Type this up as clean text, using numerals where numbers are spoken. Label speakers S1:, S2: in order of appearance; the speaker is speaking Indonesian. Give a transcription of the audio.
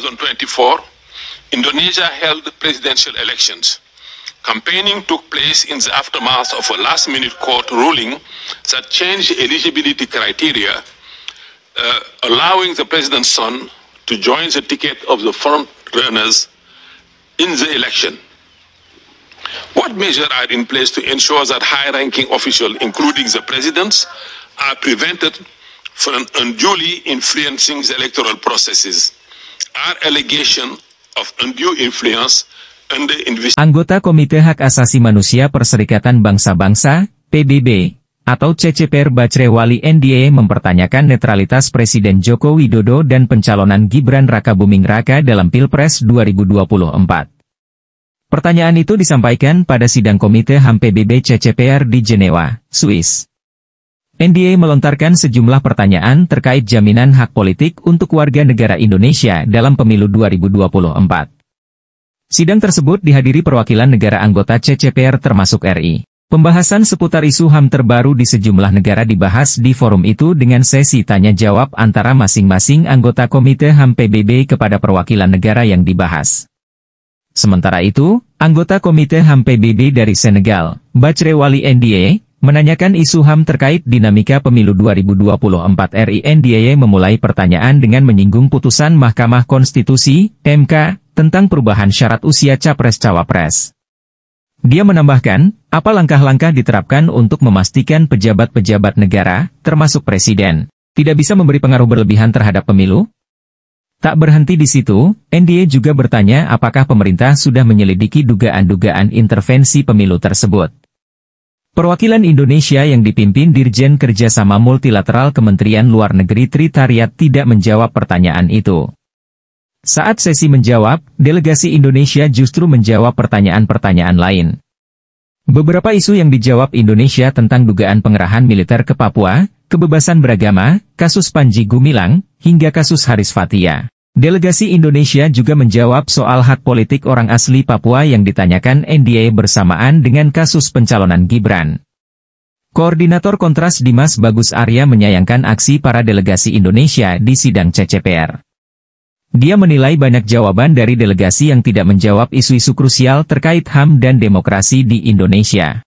S1: 2024, Indonesia held presidential elections. Campaigning took place in the aftermath of a last-minute court ruling that changed eligibility criteria, allowing the president's son to join the ticket of the front-runners in the election. What measures are in place to ensure that high-ranking officials, including the presidents, are prevented from unduly influencing the electoral processes? Are allegations of undue influence under investigation?
S2: Anggota Komite Hak Asasi Manusia Perserikatan Bangsa-Bangsa, PBB, atau CCPR Bachre Wali NDA mempertanyakan netralitas Presiden Joko Widodo dan pencalonan Gibran Rakabuming Raka dalam Pilpres 2024. Pertanyaan itu disampaikan pada sidang Komite HAM PBB CCPR di Jenewa, Swiss. NDA melontarkan sejumlah pertanyaan terkait jaminan hak politik untuk warga negara Indonesia dalam pemilu 2024. Sidang tersebut dihadiri perwakilan negara anggota CCPR termasuk RI. Pembahasan seputar isu HAM terbaru di sejumlah negara dibahas di forum itu dengan sesi tanya-jawab antara masing-masing anggota Komite HAM PBB kepada perwakilan negara yang dibahas. Sementara itu, anggota Komite HAM PBB dari Senegal, Bachre Wali NDA, menanyakan isu HAM terkait dinamika pemilu 2024 RI. NDA memulai pertanyaan dengan menyinggung putusan Mahkamah Konstitusi, MK, tentang perubahan syarat usia Capres-Cawapres. Dia menambahkan, apa langkah-langkah diterapkan untuk memastikan pejabat-pejabat negara, termasuk Presiden, tidak bisa memberi pengaruh berlebihan terhadap pemilu? Tak berhenti di situ, NDA juga bertanya apakah pemerintah sudah menyelidiki dugaan-dugaan intervensi pemilu tersebut. Perwakilan Indonesia yang dipimpin Dirjen Kerjasama Multilateral Kementerian Luar Negeri Tri Tariat tidak menjawab pertanyaan itu. Saat sesi menjawab, delegasi Indonesia justru menjawab pertanyaan-pertanyaan lain. Beberapa isu yang dijawab Indonesia tentang dugaan pengerahan militer ke Papua, kebebasan beragama, kasus Panji Gumilang, hingga kasus Haris Fathia. Delegasi Indonesia juga menjawab soal hak politik orang asli Papua yang ditanyakan NDA bersamaan dengan kasus pencalonan Gibran. Koordinator Kontras Dimas Bagus Arya menyayangkan aksi para delegasi Indonesia di sidang CCPR. Dia menilai banyak jawaban dari delegasi yang tidak menjawab isu-isu krusial terkait HAM dan demokrasi di Indonesia.